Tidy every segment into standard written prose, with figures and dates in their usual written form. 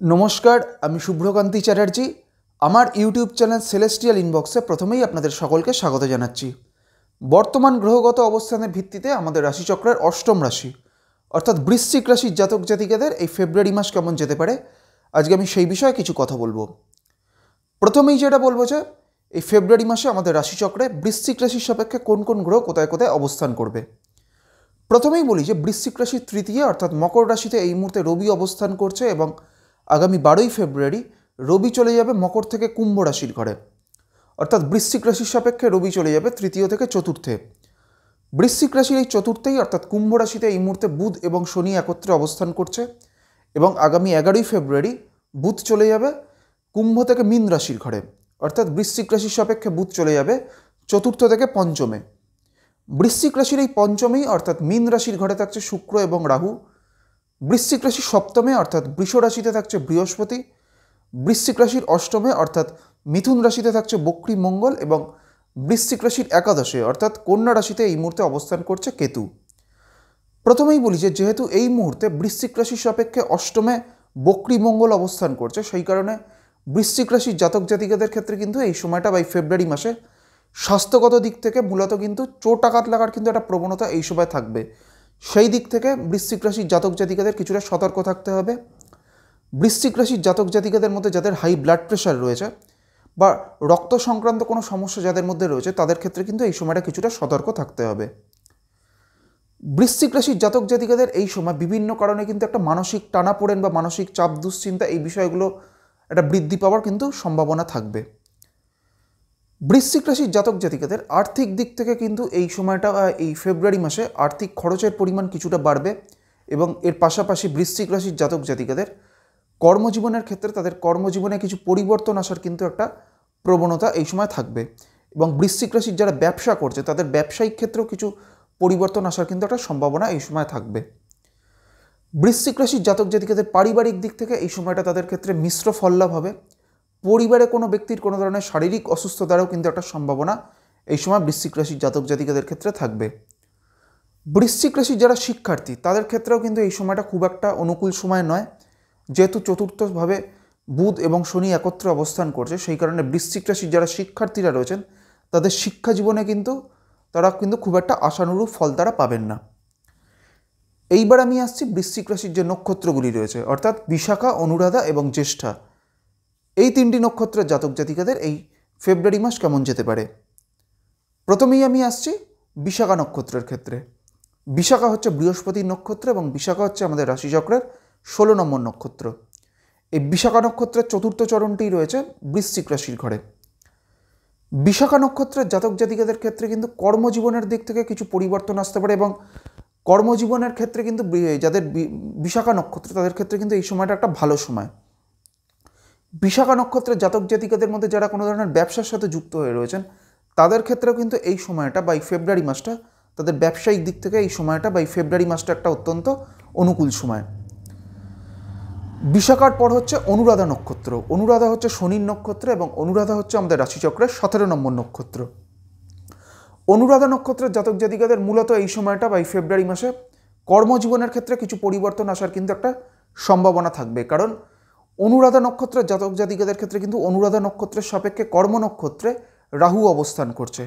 নমস্কার, আমি শুভ্রকান্তি চ্যাটার্জি। আমার ইউটিউব চ্যানেল সেলেস্টিয়াল ইনবক্সে প্রথমেই আপনাদের সকলকে স্বাগত জানাচ্ছি। বর্তমান গ্রহগত অবস্থানের ভিত্তিতে আমাদের রাশিচক্রের অষ্টম রাশি অর্থাৎ বৃশ্চিক রাশির জাতক জাতিকাদের এই ফেব্রুয়ারি মাস কেমন যেতে পারে, আজকে আমি সেই বিষয়ে কিছু কথা বলবো। প্রথমেই যেটা বলবো যে এই ফেব্রুয়ারি মাসে আমাদের রাশিচক্রে বৃশ্চিক রাশির সাপেক্ষে কোন কোন গ্রহ কোথায় কোথায় অবস্থান করবে। প্রথমেই বলি যে বৃশ্চিক রাশির তৃতীয় অর্থাৎ মকর রাশিতে এই মুহূর্তে রবি অবস্থান করছে এবং আগামী 12ই ফেব্রুয়ারি রবি চলে যাবে মকর থেকে কুম্ভ রাশির ঘরে। অর্থাৎ বৃশ্চিক রাশির সাপেক্ষে রবি চলে যাবে তৃতীয় থেকে চতুর্থে। বৃশ্চিক রাশির এই চতুর্থেই অর্থাৎ কুম্ভ রাশিতে এই মুহূর্তে বুধ এবং শনি একত্রে অবস্থান করছে এবং আগামী 11ই ফেব্রুয়ারি বুধ চলে যাবে কুম্ভ থেকে মীন রাশির ঘরে। অর্থাৎ বৃশ্চিক রাশির সাপেক্ষে বুধ চলে যাবে চতুর্থ থেকে পঞ্চমে। বৃশ্চিক রাশির এই পঞ্চমেই অর্থাৎ মীন রাশির ঘরে থাকছে শুক্র এবং রাহু। বৃশ্চিক রাশির সপ্তমে অর্থাৎ বৃষ রাশিতে থাকছে বৃহস্পতি। বৃশ্চিক রাশির অষ্টমে অর্থাৎ মিথুন রাশিতে থাকছে বক্রী মঙ্গল এবং বৃশ্চিক রাশির একাদশে অর্থাৎ কন্যা রাশিতে এই মুহূর্তে অবস্থান করছে কেতু। প্রথমেই বলি যে যেহেতু এই মুহূর্তে বৃশ্চিক রাশির সাপেক্ষে অষ্টমে বক্রী মঙ্গল অবস্থান করছে, সেই কারণে বৃশ্চিক রাশির জাতক জাতিকাদের ক্ষেত্রে কিন্তু এই সময়টা বা ফেব্রুয়ারি মাসে স্বাস্থ্যগত দিক থেকে মূলত কিন্তু চোট আঘাত লাগার কিন্তু একটা প্রবণতা এই সময় থাকবে। সেই দিক থেকে বৃশ্চিক রাশির জাতক জাতিকাদের কিছুটা সতর্ক থাকতে হবে। বৃশ্চিক রাশির জাতক জাতিকাদের মধ্যে যাদের হাই ব্লাড প্রেশার রয়েছে বা রক্ত সংক্রান্ত কোনো সমস্যা যাদের মধ্যে রয়েছে তাদের ক্ষেত্রে কিন্তু এই সময়টা কিছুটা সতর্ক থাকতে হবে। বৃশ্চিক রাশির জাতক জাতিকাদের এই সময় বিভিন্ন কারণে কিন্তু একটা মানসিক টানাপোড়েন বা মানসিক চাপ দুশ্চিন্তা এই বিষয়গুলো একটা বৃদ্ধি পাওয়ার কিন্তু সম্ভাবনা থাকবে। বৃশ্চিক রাশির জাতক জাতিকাদের আর্থিক দিক থেকে কিন্তু এই সময়টা এই ফেব্রুয়ারি মাসে আর্থিক খরচের পরিমাণ কিছুটা বাড়বে এবং এর পাশাপাশি বৃশ্চিক রাশির জাতক জাতিকাদের কর্মজীবনের ক্ষেত্রে তাদের কর্মজীবনে কিছু পরিবর্তন আসার কিন্তু একটা প্রবণতা এই সময় থাকবে এবং বৃশ্চিক রাশির যারা ব্যবসা করছে তাদের ব্যবসায়িক ক্ষেত্রেও কিছু পরিবর্তন আসার কিন্তু একটা সম্ভাবনা এই সময় থাকবে। বৃশ্চিক রাশির জাতক জাতিকাদের পারিবারিক দিক থেকে এই সময়টা তাদের ক্ষেত্রে মিশ্র ফললাভ হবে। পরিবারে কোনো ব্যক্তির কোনো ধরনের শারীরিক অসুস্থতারও কিন্তু একটা সম্ভাবনা এই সময় বৃশ্চিক রাশির জাতক জাতিকাদের ক্ষেত্রে থাকবে। বৃশ্চিক রাশির যারা শিক্ষার্থী তাদের ক্ষেত্রেও কিন্তু এই সময়টা খুব একটা অনুকূল সময় নয়, যেহেতু চতুর্থভাবে বুধ এবং শনি একত্রে অবস্থান করছে, সেই কারণে বৃশ্চিক রাশির যারা শিক্ষার্থীরা রয়েছেন তাদের শিক্ষা জীবনে কিন্তু তারা কিন্তু খুব একটা আশানুরূপ ফল তারা পাবেন না। এইবার আমি আসছি বৃশ্চিক রাশির যে নক্ষত্রগুলি রয়েছে অর্থাৎ বিশাখা, অনুরাধা এবং জ্যেষ্ঠা, এই তিনটি নক্ষত্রের জাতক জাতিকাদের এই ফেব্রুয়ারি মাস কেমন যেতে পারে। প্রথমেই আমি আসছি বিশাখা নক্ষত্রের ক্ষেত্রে। বিশাখা হচ্ছে বৃহস্পতির নক্ষত্র এবং বিশাখা হচ্ছে আমাদের রাশিচক্রের 16 নম্বর নক্ষত্র। এই বিশাখা নক্ষত্রের চতুর্থ চরণটি রয়েছে বৃশ্চিক রাশির ঘরে। বিশাখা নক্ষত্রের জাতক জাতিকাদের ক্ষেত্রে কিন্তু কর্মজীবনের দিক থেকে কিছু পরিবর্তন আসতে পারে এবং কর্মজীবনের ক্ষেত্রে কিন্তু যাদের বিশাখা নক্ষত্র তাদের ক্ষেত্রে কিন্তু এই সময়টা একটা ভালো সময়। বিশাখা নক্ষত্রের জাতক জাতিকাদের মধ্যে যারা কোনো ধরনের ব্যবসার সাথে যুক্ত হয়ে রয়েছেন তাদের ক্ষেত্রেও কিন্তু এই সময়টা বা এই ফেব্রুয়ারি মাসটা তাদের ব্যবসায়িক দিক থেকে এই সময়টা বা এই ফেব্রুয়ারি মাসটা একটা অত্যন্ত অনুকূল সময়। বিশাখার পর হচ্ছে অনুরাধা নক্ষত্র। অনুরাধা হচ্ছে শনির নক্ষত্র এবং অনুরাধা হচ্ছে আমাদের রাশিচক্রের 17 নম্বর নক্ষত্র। অনুরাধা নক্ষত্রের জাতক জাতিকাদের মূলত এই সময়টা বা এই ফেব্রুয়ারি মাসে কর্মজীবনের ক্ষেত্রে কিছু পরিবর্তন আসার কিন্তু একটা সম্ভাবনা থাকবে, কারণ অনুরাধা নক্ষত্রের জাতক জাতিকাদের ক্ষেত্রে কিন্তু অনুরাধা নক্ষত্রের সাপেক্ষে কর্ম নক্ষত্রে রাহু অবস্থান করছে।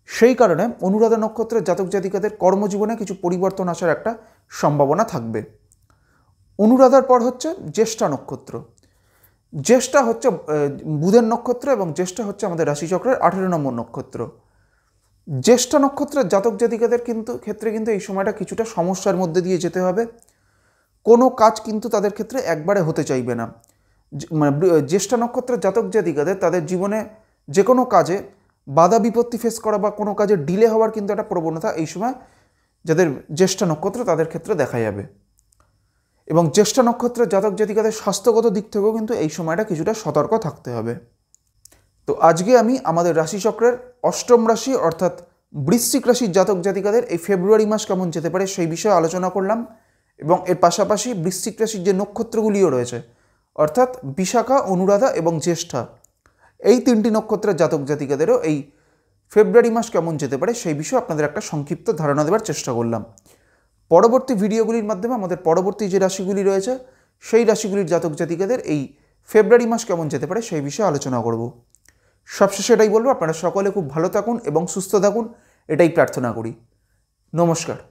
সেই কারণে অনুরাধা নক্ষত্রের জাতক জাতিকাদের কর্মজীবনে কিছু পরিবর্তন আসার একটা সম্ভাবনা থাকবে। অনুরাধার পর হচ্ছে জ্যেষ্ঠা নক্ষত্র। জ্যেষ্ঠা হচ্ছে বুধের নক্ষত্র এবং জ্যেষ্ঠা হচ্ছে আমাদের রাশিচক্রের 18 নম্বর নক্ষত্র। জ্যেষ্ঠা নক্ষত্রের জাতক জাতিকাদের ক্ষেত্রে কিন্তু এই সময়টা কিছুটা সমস্যার মধ্যে দিয়ে যেতে হবে। কোনো কাজ কিন্তু তাদের ক্ষেত্রে একবারে হতে চাইবে না। মানে জ্যেষ্ঠা নক্ষত্রের জাতক জাতিকাদের তাদের জীবনে যে কোনো কাজে বাধা বিপত্তি ফেস করা বা কোনো কাজে ডিলে হওয়ার কিন্তু একটা প্রবণতা এই সময় যাদের জ্যেষ্ঠা নক্ষত্র তাদের ক্ষেত্রে দেখা যাবে এবং জ্যেষ্ঠা নক্ষত্রের জাতক জাতিকাদের স্বাস্থ্যগত দিক থেকেও কিন্তু এই সময়টা কিছুটা সতর্ক থাকতে হবে। তো আজকে আমি আমাদের রাশিচক্রের অষ্টম রাশি অর্থাৎ বৃশ্চিক রাশির জাতক জাতিকাদের এই ফেব্রুয়ারি মাস কেমন যেতে পারে সেই বিষয়ে আলোচনা করলাম এবং এর পাশাপাশি বৃশ্চিক রাশির যে নক্ষত্রগুলিও রয়েছে অর্থাৎ বিশাখা, অনুরাধা এবং জ্যেষ্ঠা, এই তিনটি নক্ষত্রের জাতক জাতিকাদেরও এই ফেব্রুয়ারি মাস কেমন যেতে পারে সেই বিষয়ে আপনাদের একটা সংক্ষিপ্ত ধারণা দেওয়ার চেষ্টা করলাম। পরবর্তী ভিডিওগুলির মাধ্যমে আমাদের পরবর্তী যে রাশিগুলি রয়েছে সেই রাশিগুলির জাতক জাতিকাদের এই ফেব্রুয়ারি মাস কেমন যেতে পারে সেই বিষয়ে আলোচনা করব। সবশেষে এটাই বলবো, আপনারা সকলে খুব ভালো থাকুন এবং সুস্থ থাকুন, এটাই প্রার্থনা করি। নমস্কার।